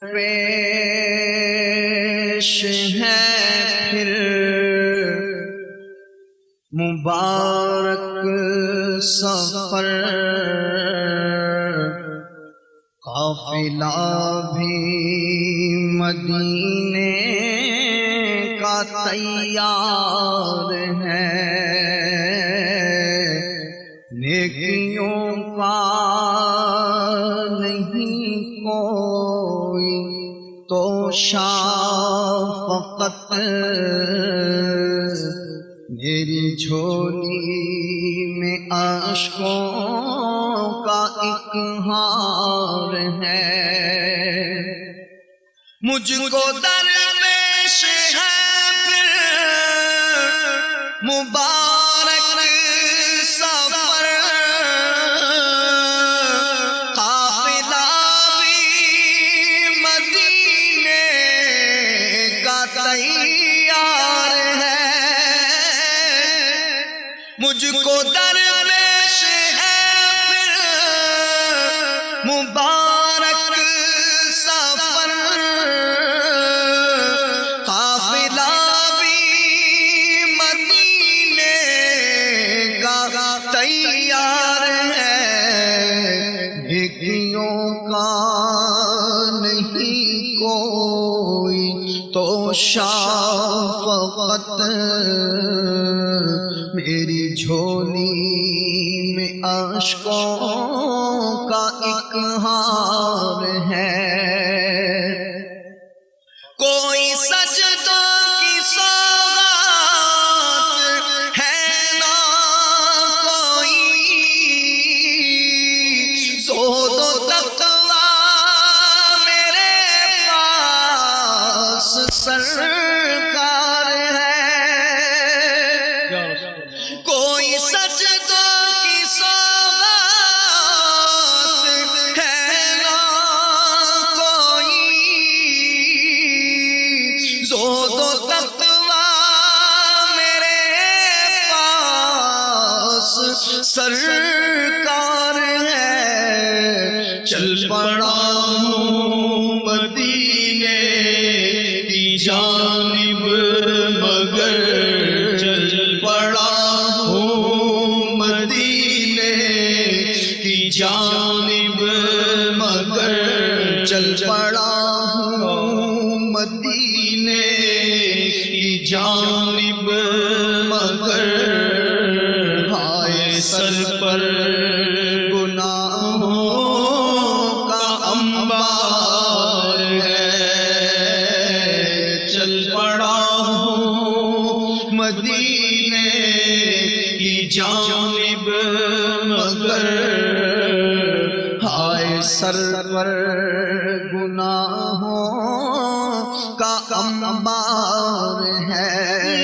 پیش ہے پھر مبارک سفر، قافلہ بھی مدینے کا تیار ہے، نیکیوں کا نہیں کوئی تو شفقت، میری جھولی میں اشکوں کا ایک ہار ہے، مجھ کو درویش ہے پھر مبارک سفر، قافلہ بھی مدینے کا تیار ہے، مجھ کو درویش ہے پھر مبارک سفر، قافلہ بھی مدینے کا تیار ہے، نیکیوں کا نہیں کوئی تو شفقت، میری جھولی میں اشکوں کا ایک ہار ہے، کوئی سجدوں کی سوغات ہے نہ کوئی، زہد و تقویٰ میرے پاس سرکار ہے، کوئی سجدوں کی سوغات ہے نہ کوئی، زہد و تقویٰ میرے پاس سرکار ہے، چل پڑا ہوں مدینے کی جانب مگر، چل پڑا ہوں مدینے کی جانب مگر، چل پڑا ہوں مدینے کی جانب مگر، ہائے سر پر گناہوں کا انبار ہے، چل پڑا ہوں مدینے کی جانب مگر، ہائے سر پر گناہوں کا انبار ہے،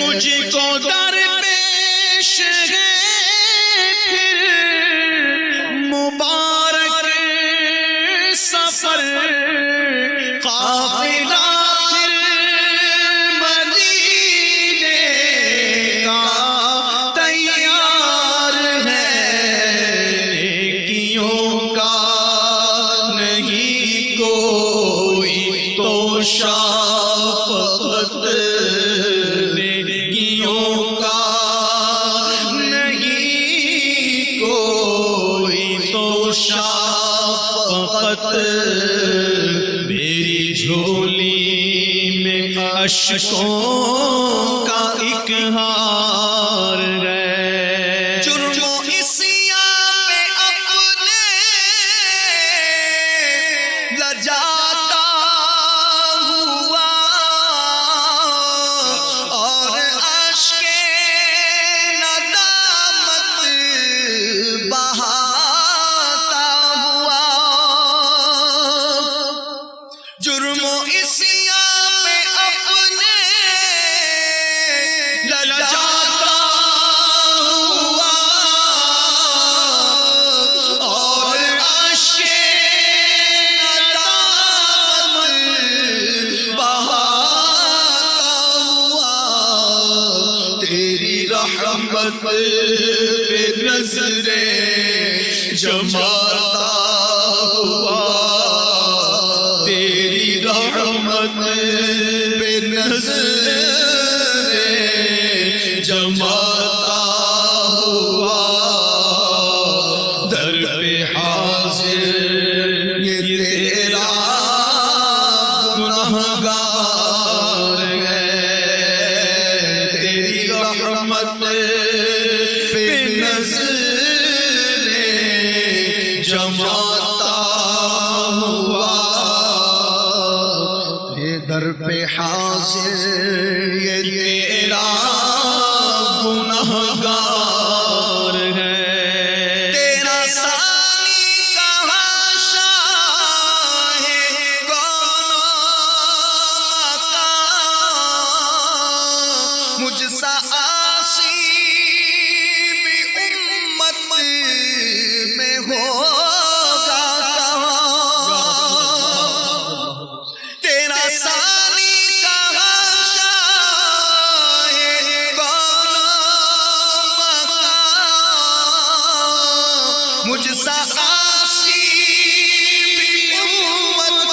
مجھ کو درپیش ہے پھر مبارک سفر، قافلہ پھر مدینے کا تیار ہے، نیکیوں کا نہیں کوئی تو شفقت، نیکیوں کا نہیں کوئی تو شفقت، میری جھولی میں اشکوں کا ایک ہار ہے، جرم و عصیاں پہ اپنے لجاتا ہوا، اور اشک ندامت بہاتا ہوا، جرم و عصیاں پہ اپنے لجاتا ہوا، اور اشک ندامت بہاتا ہوا، تیری رحمت پہ نظریں جماتا ہوا، تیری نظریں جماتا ہوا در پہ حاضر یہ تیرا گنہگار ہے تیرا ثانی کہاں شاہ کون مکان مجھ سا عاصی بھی امت میں ہوگا کہاں تیرا ثانی کہاں شاہ کون مکان مجھ سا عاصی بھی امت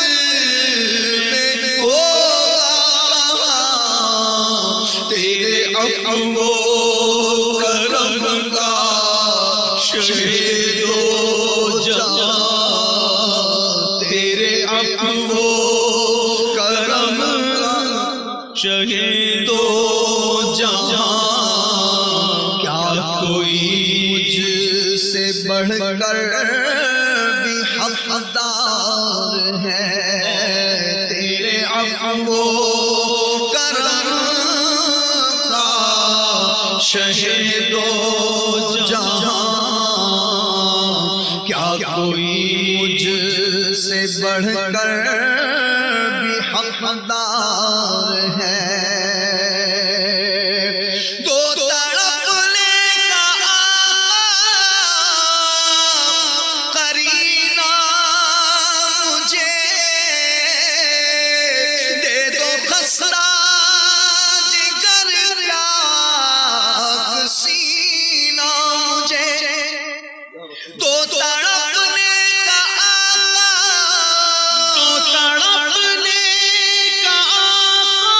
میں ہوگا کہاں تیرے عفو و کرم کا شہید و جہاں تیرے عفو و کرم کا شہید و جہاں کیا کوئی مجھ سے بڑھ کر بھی حقدار ہے تیرے عفو و کرم کا شہید و جہاں کیا کوئی مجھ سے بڑھ کر بھی حقدار ہے تو تڑپنے کا آقا قرینہ مجھے دے دو خستہ جگر لاکھ سینہ مجھے تو تڑپنے کا آقا تو تڑپنے کا آقا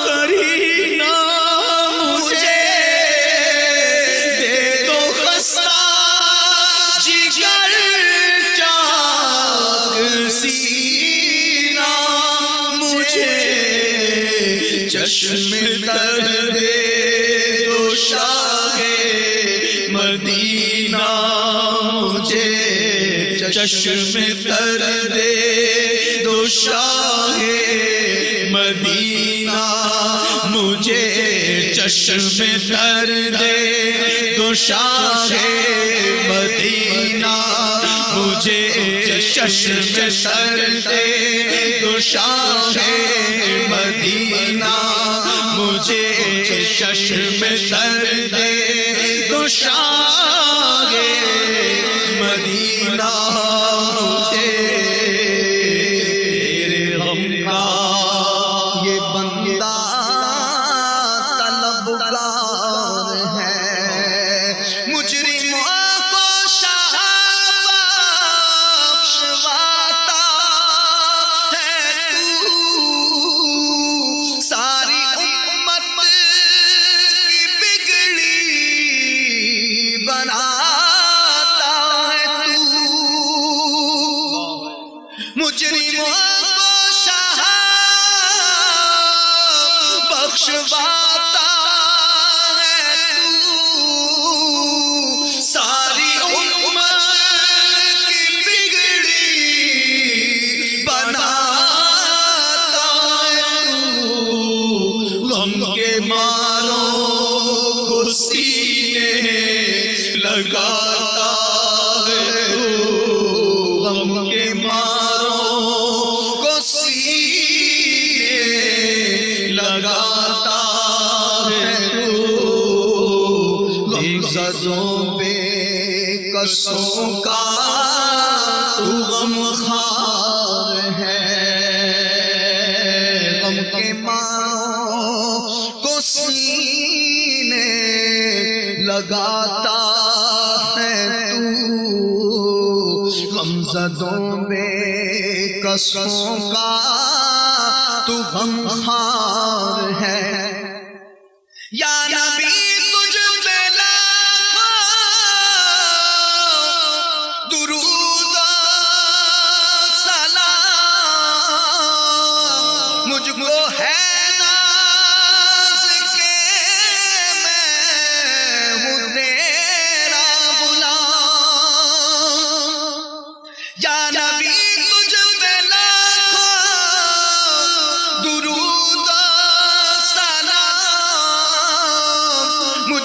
قرینہ مجھے دے دو خستہ جگر چاک سینہ مجھے چشم تر دے دو شاہ مدینہ مجھے چشم تر دے دو شاہ مدینہ مجھے چشم تر دے دو شاہ مدینہ مجھے چشم تر دے دو شاہ مدینہ مجھے چشم تر دے دو شاہ مدینہ مجھے تیرے غم کا یہ بندہ طلبگار ہے مجرموں کو شاہ بخشواتا ہے تو ساری امت کی بگڑی بناتا ہے تو مجرموں کو شاہ بخشواتا ہے تو ساری امت کی بگڑی بناتا ہے تو غم کے ماروں کو سینے لگاتا ہے تو غم کے ماروں کو سینے لگاتا ہے تو غمزدوں بے کسوں کا تو غم خوار ہے غم کے ماروں کو سینے لگاتا ہے تو غمزدوں بے کسوں کا تو غم خوار ہے یا نبی تجھ پہ لاکھوں درود و سلام مجھ کو ہے ناز کے میں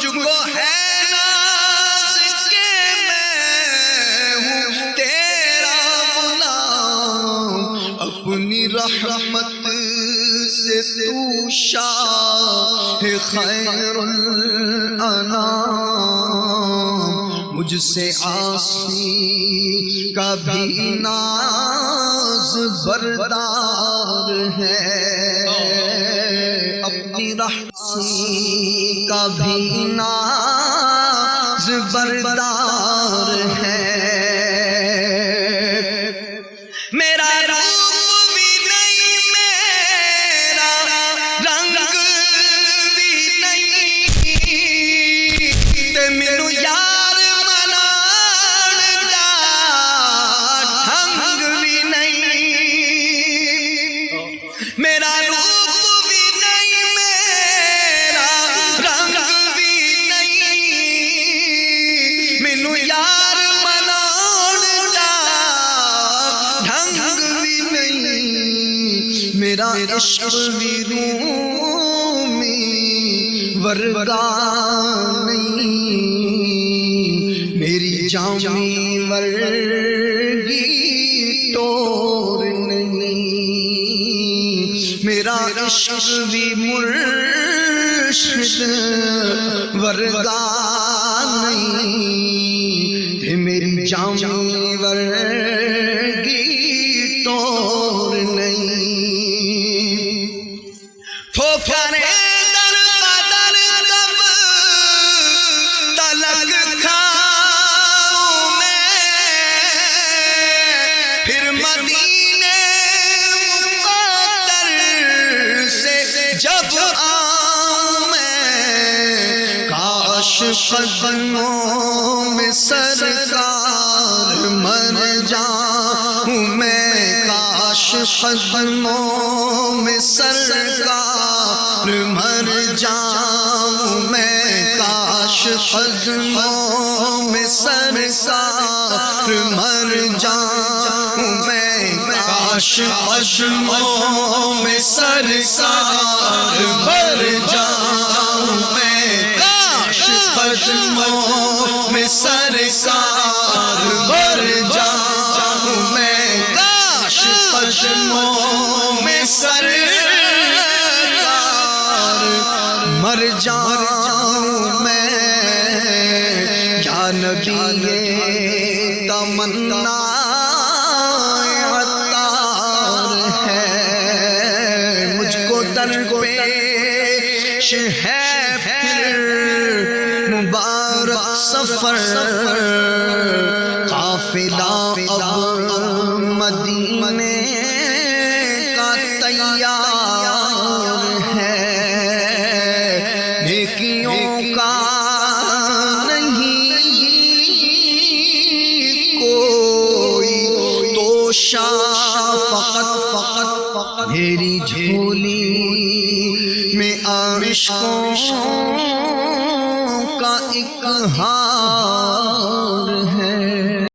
مجھ کو ہے ناز کہ میں ہوں تیرا غلام، اپنی رحمت سے تو شاہ خیر الانام، مجھ سے عاصی کا بھی ناز بردار ہے، اپنی رحمت کا بھی ناز بردار ہے، میرا روپ بھی نہیں میرا رنگ بھی نہیں، تے مینو یار منان دا ڈھنگ بھی نہیں، میرا روپ بھی نہیں میرا رنگ بھی نہیں، مینو یار منان دا ڈھنگ بھی نہیں، میرا عشق بھی رومی ورگا نہیں، میری جامی ورگی ٹور نہیں، میرا عشق بھی مرشد ورگا نہیں، میری جامی ورگی ٹور نہیں، ٹھوکریں در بدر کب تلک کھاؤں میں، پھر مدینے مقدر سے جب آؤں میں، کاش قدموں میں سرکار مر جاؤں میں، کاش قدموں میں سرکار مر جاؤں میں، کاش قدموں میں سرکار مر جاؤں میں، کاش قدموں میں سرکار مر جاؤں میں، کاش قدموں میں سرکار مر جاؤں میں، کاش قدموں میں سرکار مر جاؤں میں، یا نبی تمنا عطار ہے، مجھ کو درپیش ہے پھر مبارک سفر، قافلہ اب مدینے کا تیار ہے، نیکیوں کا نہیں کوئی توشا، فقط میری جھولی میں عاشقوں کا ایک ہار ہے۔